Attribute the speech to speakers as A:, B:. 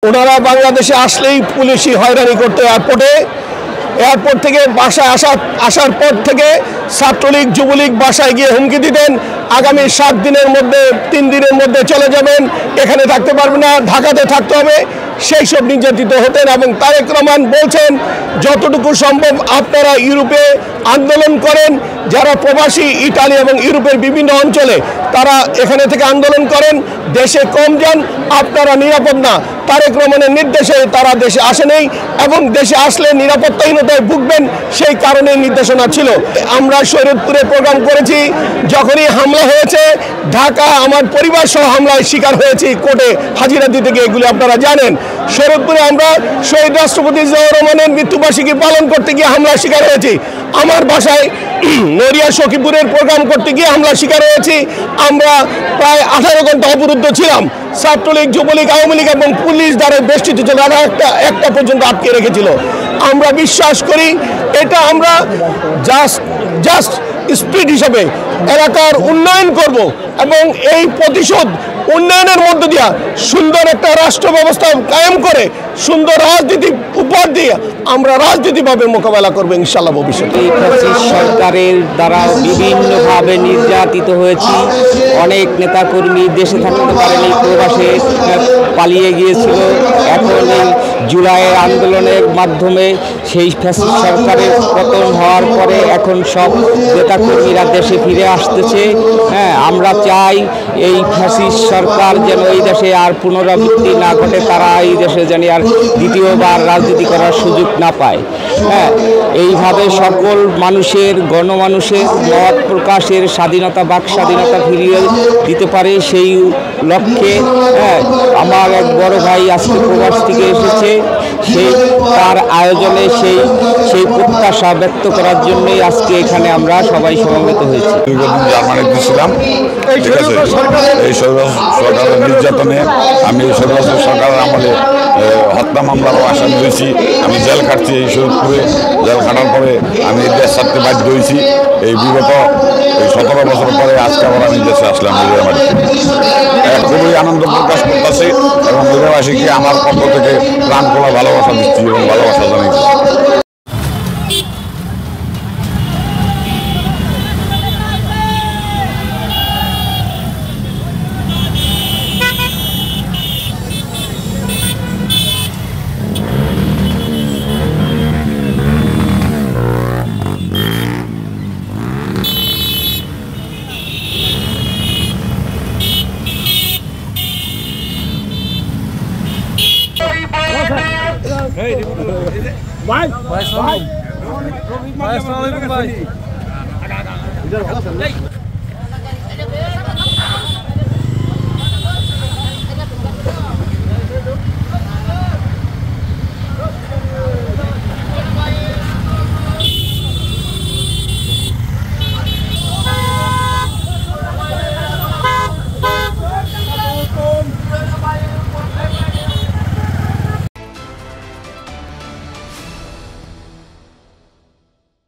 A: ওনারা বাংলাদেশে আসলেই পুলিশি হয়রানি করতে এয়ারপোর্ট থেকে বাসায় আসার পর থেকে ছাত্রলীগ যুবলীগ বাসায় গিয়ে হুমকি দিতেন, আগামী 7 দিনের মধ্যে 3 দিনের মধ্যে চলে যাবেন, এখানে থাকতে পারবেন না, ঢাকাতে থাকতে হবে, সেই সব নির্যাতিত হতেন। এবং তারেক রহমান বলছেন যতটুকু সম্ভব আপনারা ইউরোপে আন্দোলন করেন, যারা প্রবাসী ইতালি এবং ইউরোপের বিভিন্ন অঞ্চলে তারা এখানে থেকে আন্দোলন করেন, দেশে কম যান, আপনারা নিরাপদ না। তারেক রহমানের নির্দেশে তারা দেশে আসেনি এবং দেশে আসলে নিরাপত্তাহীনতায় ভুগবেন, সেই কারণে নির্দেশনা ছিল। আমরা শরীয়তপুরে প্রোগ্রাম করেছি, যখনই হামলা হয়েছে ঢাকা আমার পরিবার সহ হামলায় শিকার হয়েছি, কোর্টে হাজিরা দিতে গিয়ে, এগুলি আপনারা জানেন। শরীয়তপুরে আমরা শহীদ রাষ্ট্রপতি জিয়াউর রহমানের মৃত্যুবার্ষিকী পালন করতে গিয়ে হামলার শিকার হয়েছি। আমার বাসায় নড়িয়া সখীপুরের প্রোগ্রাম করতে গিয়ে হামলার শিকার হয়েছি। আমরা প্রায় 18 ঘন্টা অবরুদ্ধ ছিলাম। ছাত্রলীগ যুবলীগ আওয়ামী লীগ এবং পুলিশ দ্বারা বেষ্টিত ছিল, তারা একটা পর্যন্ত আটকে রেখেছিল। আমরা বিশ্বাস করি এটা আমরা জাস্ট স্পিড হিসাবে এলাকার উন্নয়ন করব এবং এই প্রতিশোধ উন্নয়নের মধ্য দিয়া সুন্দর একটা রাষ্ট্র ব্যবস্থা কায়েম করে সুন্দর রাজনীতি উপহার দিয়ে আমরা রাজনীতিভাবে মোকাবেলা করবো ইনশাআল্লাহ ভবিষ্যতে।
B: সরকারের দ্বারা বিভিন্নভাবে নির্যাতিত হয়েছি, অনেক নেতাকর্মী দেশে থাকতে পারেনি, প্রবাসে পালিয়ে গিয়েছিল। এখন জুলাইয়ের আন্দোলনের মাধ্যমে সেই ফ্যাসিস্ট সরকারের পতন হওয়ার পরে এখন সব নেতাকর্মীরা দেশে ফিরে আসতেছে। আমরা চাই এই ফ্যাসিস্ট সরকার যেন এই দেশে আর পুনরাবৃত্তি না ঘটে, তারা এই দেশে যেন আর দ্বিতীয়বার রাজনীতি করার সুযোগ না পায়। এইভাবে সকল মানুষের গণমানুষের মত প্রকাশের স্বাধীনতা, বাক স্বাধীনতা ফিরিয়ে দিতে পারে, সেই লক্ষ্যে আমার এক বড় ভাই আজকে প্রবাস থেকে এসেছে, তার আয়োজনে সেই প্রত্যাশা ব্যক্ত করার জন্যই আজকে এখানে আমরা সবাই সমবেত হয়েছি।
C: জার্মানিতে ছিলাম, ঠিক আছে। এই সরকারের নির্যাতনে আমি সরকারের আমলে হত্যা মামলারও আসামি হয়েছি। আমি জেল খাটছি এই শরীরপুরে, জেল খাটার পরে আমি দেশ ছাড়তে বাধ্য হয়েছি। এই বিগত 17 বছর পরে আজকে আবার আমি দেশে আসলাম নিজের বাড়িতে। খুবই আনন্দ প্রকাশ করতেছি এবং দেশবাসীকে আমার পক্ষ থেকে প্রাণ খোলা ভালোবাসা দিচ্ছি এবং ভালোবাসা জানাচ্ছি।
D: ভাই